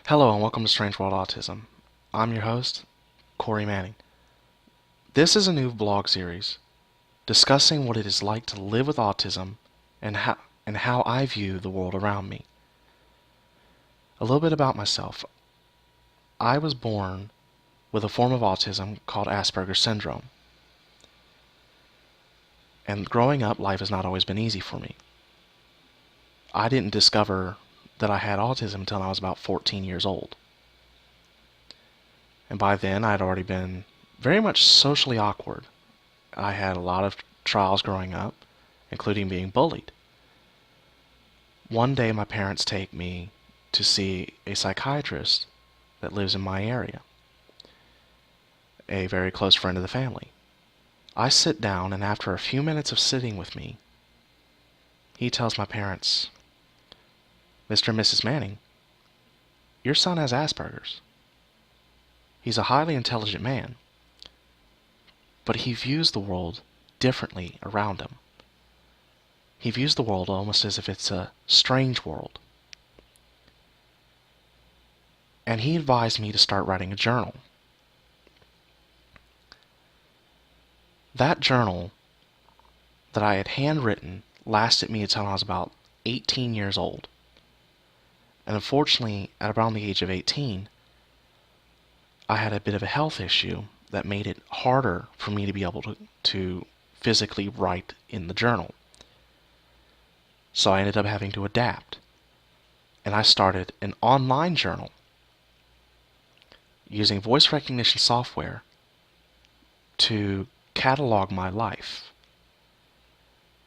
Hello and welcome to Strange World Autism. I'm your host, Corey Manning. This is a new blog series discussing what it is like to live with autism and how I view the world around me. A little bit about myself. I was born with a form of autism called Asperger's syndrome. And growing up, life has not always been easy for me. I didn't discover that I had autism until I was about 14 years old. And by then, I'd already been very much socially awkward. I had a lot of trials growing up, including being bullied. One day, my parents take me to see a psychiatrist that lives in my area, a very close friend of the family. I sit down, and after a few minutes of sitting with me, he tells my parents, "Mr. and Mrs. Manning, your son has Asperger's. He's a highly intelligent man, but he views the world differently around him. He views the world almost as if it's a strange world." And he advised me to start writing a journal. That journal that I had handwritten lasted me until I was about 18 years old. And unfortunately, at around the age of 18, I had a bit of a health issue that made it harder for me to be able to physically write in the journal. So I ended up having to adapt. And I started an online journal using voice recognition software to catalog my life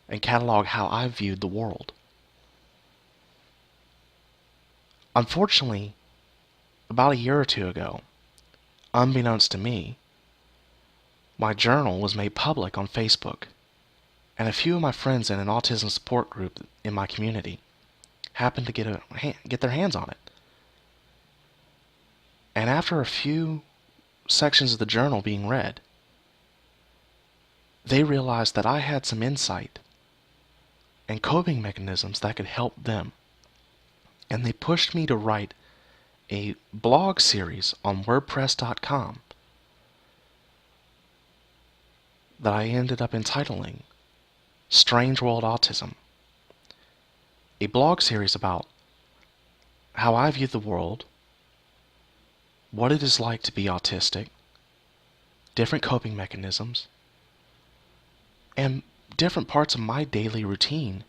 and catalog how I viewed the world. Unfortunately, about a year or two ago, unbeknownst to me, my journal was made public on Facebook, and a few of my friends in an autism support group in my community happened to get their hands on it. And after a few sections of the journal being read, they realized that I had some insight and coping mechanisms that could help them. And they pushed me to write a blog series on WordPress.com that I ended up entitling Strange World Autism. A blog series about how I view the world, what it is like to be autistic, different coping mechanisms, and different parts of my daily routine.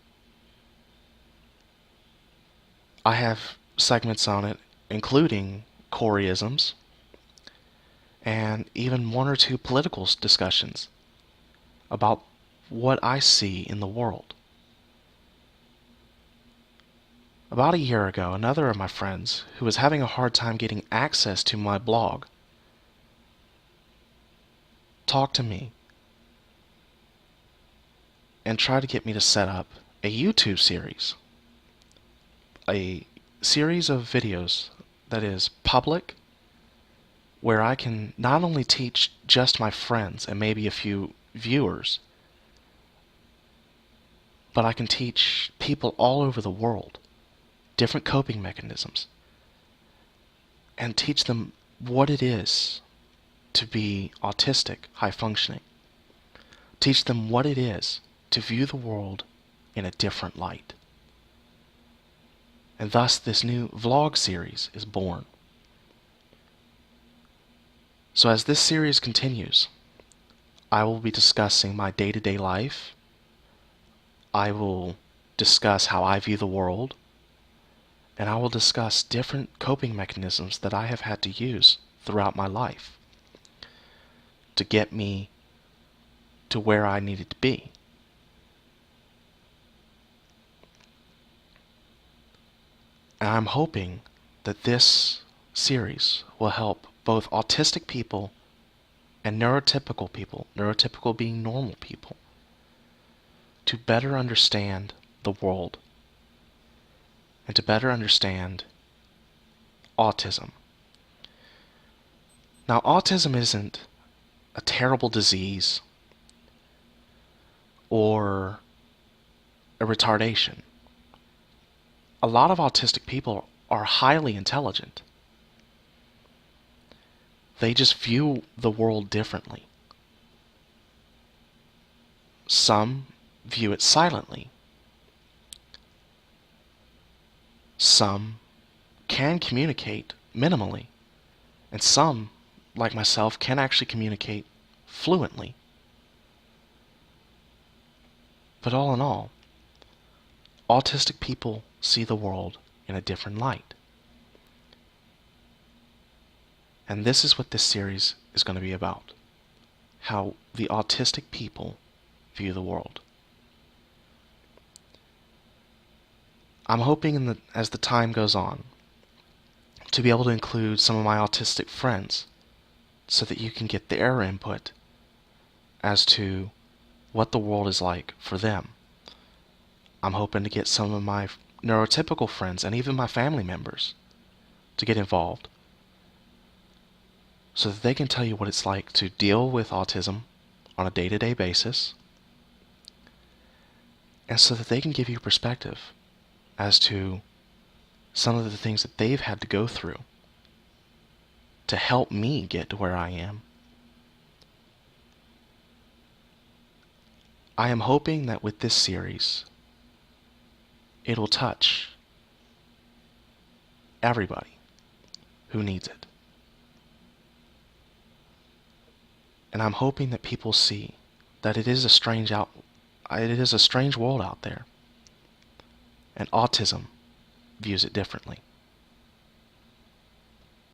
I have segments on it, including Coreyisms, and even one or two political discussions about what I see in the world. About a year ago, another of my friends, who was having a hard time getting access to my blog, talked to me and tried to get me to set up a YouTube series. A series of videos that is public, where I can not only teach just my friends and maybe a few viewers, but I can teach people all over the world different coping mechanisms and teach them what it is to be autistic, high functioning. Teach them what it is to view the world in a different light. And thus this new vlog series is born. So as this series continues, I will be discussing my day-to-day life. I will discuss how I view the world, and I will discuss different coping mechanisms that I have had to use throughout my life to get me to where I needed to be. And I'm hoping that this series will help both autistic people and neurotypical people, neurotypical being normal people, to better understand the world and to better understand autism. Now, autism isn't a terrible disease or a retardation. A lot of autistic people are highly intelligent. They just view the world differently. Some view it silently. Some can communicate minimally. And some, like myself, can actually communicate fluently. But all in all, autistic people see the world in a different light. And this is what this series is going to be about. How the autistic people view the world. I'm hoping as the time goes on to be able to include some of my autistic friends so that you can get their input as to what the world is like for them. I'm hoping to get some of my neurotypical friends and even my family members to get involved so that they can tell you what it's like to deal with autism on a day-to-day basis, and so that they can give you perspective as to some of the things that they've had to go through to help me get to where I am. I am hoping that with this series, it'll touch everybody who needs it. And I'm hoping that people see that it is a strange world out there, and autism views it differently.